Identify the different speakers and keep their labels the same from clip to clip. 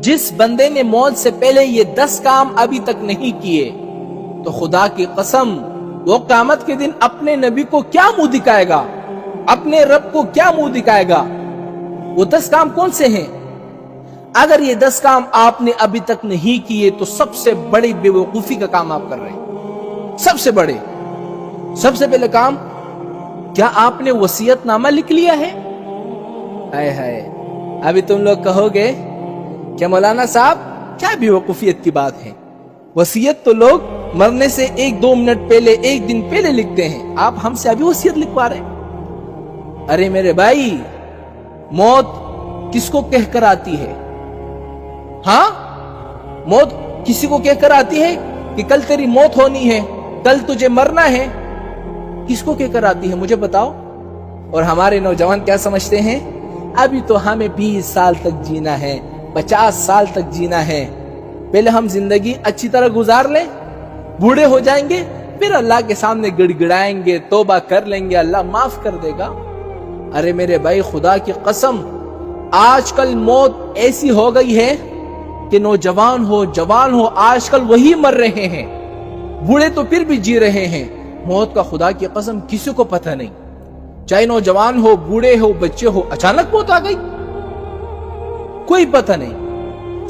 Speaker 1: جس بندے نے موت سے پہلے یہ 10 کام ابھی تک نہیں کیے تو خدا کی قسم وہ قیامت کے دن اپنے نبی کو کیا منہ دکھائے گا، اپنے رب کو کیا منہ دکھائے گا؟ وہ 10 کام کون سے ہیں؟ اگر یہ 10 کام آپ نے ابھی تک نہیں کیے تو سب سے بڑی بے وقوفی کا کام آپ کر رہے ہیں، سب سے بڑے۔ سب سے پہلے کام، کیا آپ نے وصیت نامہ لکھ لیا ہے؟ ہائے ہائے، ابھی تم لوگ کہو گے کہ مولانا صاحب کیا بے وقوفیت کی بات ہے، وصیت تو لوگ مرنے سے 1-2 منٹ پہلے، 1 دن پہلے لکھتے ہیں، آپ ہم سے ابھی وصیت لکھوا رہے ہیں؟ ارے میرے بھائی، موت کس کو کہہ کر آتی ہے؟ ہاں، موت کسی کو کہہ کر آتی ہے کہ کل تیری موت ہونی ہے، کل تجھے مرنا ہے؟ کس کو کہہ کر آتی ہے مجھے بتاؤ؟ اور ہمارے نوجوان کیا سمجھتے ہیں؟ ابھی تو ہمیں 20 سال تک جینا ہے، 50 سال تک جینا ہے، پہلے ہم زندگی اچھی طرح گزار لیں، بوڑھے ہو جائیں گے، پھر اللہ کے سامنے گڑ گڑائیں گے، توبہ کر لیں گے، اللہ معاف کر دے گا۔ ارے میرے بھائی، خدا کی قسم، آج کل موت ایسی ہو گئی ہے کہ نوجوان ہو، جوان ہو، آج کل وہی مر رہے ہیں، بوڑھے تو پھر بھی جی رہے ہیں۔ موت کا خدا کی قسم کسی کو پتہ نہیں، چاہے نوجوان ہو، بوڑھے ہو، بچے ہو، اچانک موت آ گئی، کوئی پتہ نہیں۔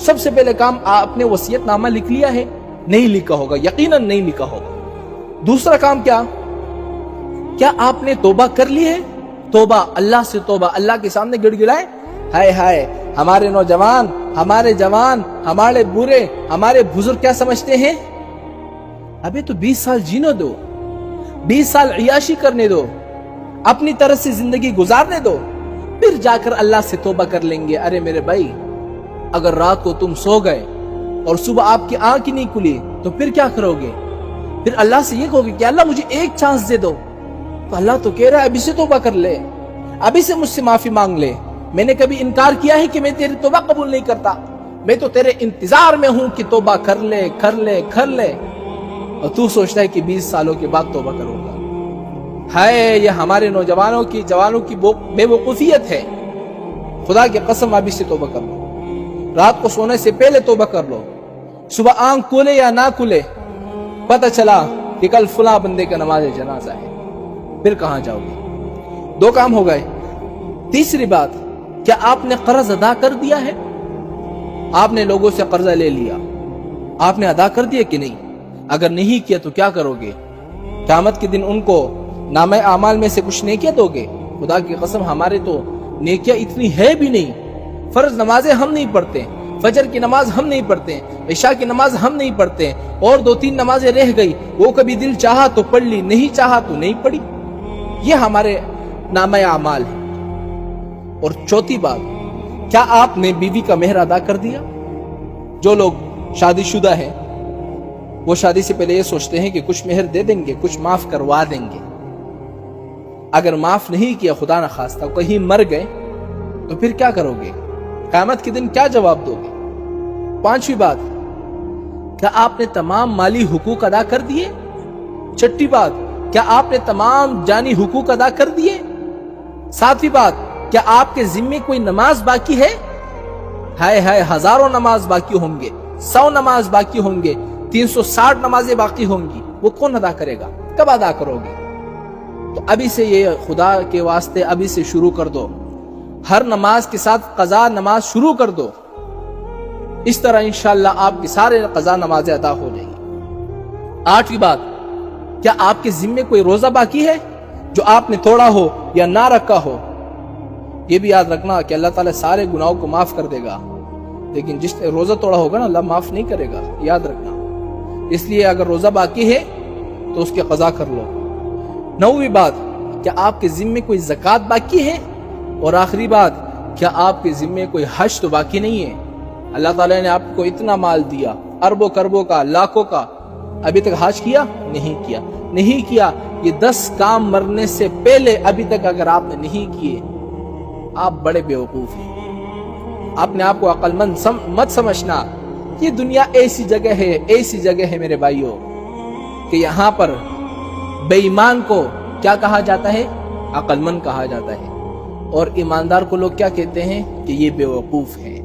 Speaker 1: سب سے پہلے کام، آپ نے وصیت نامہ لکھ لیا ہے؟ نہیں لکھا ہوگا، یقیناً نہیں لکھا ہوگا۔ دوسرا کام کیا آپ نے توبہ کر لی ہے؟ توبہ، اللہ سے توبہ، اللہ کے سامنے گڑ گڑائے، ہائے ہائے، ہمارے نوجوان، ہمارے جوان، ہمارے بوڑھے، ہمارے بزرگ کیا سمجھتے ہیں؟ ابھی تو 20 سال جینے دو، 20 سال عیاشی کرنے دو، اپنی طرف سے زندگی گزارنے دو، پھر جا کر اللہ سے توبہ کر لیں گے۔ ارے میرے بھائی، اگر رات کو تم سو گئے اور صبح آپ کی آنکھ ہی نہیں کھلی تو پھر کیا کرو گے؟ پھر اللہ سے یہ کہو گے کہ اللہ مجھے ایک چانس دے دو، تو اللہ تو کہہ رہا ہے ابھی سے توبہ کر لے، ابھی سے مجھ سے معافی مانگ لے۔ میں نے کبھی انکار کیا ہے کہ میں تیری توبہ قبول نہیں کرتا؟ میں تو تیرے انتظار میں ہوں کہ توبہ کر لے، کر لے، کر لے، اور تو سوچتا ہے کہ 20 سالوں کے بعد توبہ کروں گا۔ ہائے، یہ ہمارے نوجوانوں کی، جوانوں کی بے وقوفیت ہے۔ خدا کی قسم، ابھی سے توبہ کر لو، رات کو سونے سے پہلے توبہ کر لو، صبح آنکھ کھولے یا نہ کھولے، پتہ چلا کہ کل فلاں بندے کا نماز جنازہ ہے، پھر کہاں جاؤ گے؟ 2 کام ہو گئے۔ تیسری بات، کیا آپ نے قرض ادا کر دیا ہے؟ آپ نے لوگوں سے قرضہ لے لیا، آپ نے ادا کر دیا کہ نہیں؟ اگر نہیں کیا تو کیا کرو گے؟ قیامت کے دن ان کو نامہ اعمال میں سے کچھ نیکیاں دو گے؟ خدا کی قسم، ہمارے تو نیکیاں اتنی ہے بھی نہیں، فرض نمازیں ہم نہیں پڑھتے، فجر کی نماز ہم نہیں پڑھتے، عشاء کی نماز ہم نہیں پڑھتے، اور 2-3 نمازیں رہ گئی، وہ کبھی دل چاہا تو پڑھ لی، نہیں چاہا تو نہیں پڑھی۔ یہ ہمارے نامہ اعمال ہے۔ اور چوتھی بات، کیا آپ نے بیوی کا مہر ادا کر دیا؟ جو لوگ شادی شدہ ہیں وہ شادی سے پہلے یہ سوچتے ہیں کہ کچھ مہر دے دیں گے، کچھ معاف کروا دیں گے۔ اگر معاف نہیں کیا، خدا نہ خواستہ کہیں مر گئے تو پھر کیا کرو گے؟ قیامت کے دن کیا جواب دو گے؟ 5ویں بات، کیا آپ نے تمام مالی حقوق ادا کر دیے؟ 6ٹھی بات، کیا آپ نے تمام جانی حقوق ادا کر دیے؟ 7ویں بات، کیا آپ کے ذمے کوئی نماز باقی ہے؟ ہائے ہائے، ہزاروں نماز باقی ہوں گے، 100 نماز باقی ہوں گے، 360 نمازیں باقی ہوں گی، وہ کون ادا کرے گا؟ کب ادا کرو گے؟ تو ابھی سے یہ خدا کے واسطے ابھی سے شروع کر دو، ہر نماز کے ساتھ قضا نماز شروع کر دو، اس طرح انشاءاللہ آپ کی سارے قضا نمازیں ادا ہو جائیں گی۔ 8ویں بات، کیا آپ کے ذمے کوئی روزہ باقی ہے جو آپ نے توڑا ہو یا نہ رکھا ہو؟ یہ بھی یاد رکھنا کہ اللہ تعالیٰ سارے گناہوں کو معاف کر دے گا، لیکن جس نے روزہ توڑا ہوگا نا، اللہ معاف نہیں کرے گا، یاد رکھنا۔ اس لیے اگر روزہ باقی ہے تو اس کے قضا کر لو۔ 9ویں بات، کیا آپ کے ذمے کوئی زکوٰۃ باقی ہے؟ اور آخری بات، کیا آپ کے ذمے کوئی حج تو باقی نہیں ہے؟ اللہ تعالیٰ نے آپ کو اتنا مال دیا، اربوں کربوں کا، لاکھوں کا، ابھی تک حج کیا؟ نہیں کیا۔ یہ 10 کام مرنے سے پہلے ابھی تک اگر آپ نے نہیں کیے، آپ بڑے بیوقوف ہیں۔ اپنے آپ کو عقل مند مت سمجھنا۔ یہ دنیا ایسی جگہ ہے میرے بھائیوں کہ یہاں پر بے ایمان کو کیا کہا جاتا ہے؟ عقل مند کہا جاتا ہے، اور ایماندار کو لوگ کیا کہتے ہیں؟ کہ یہ بیوقوف ہیں۔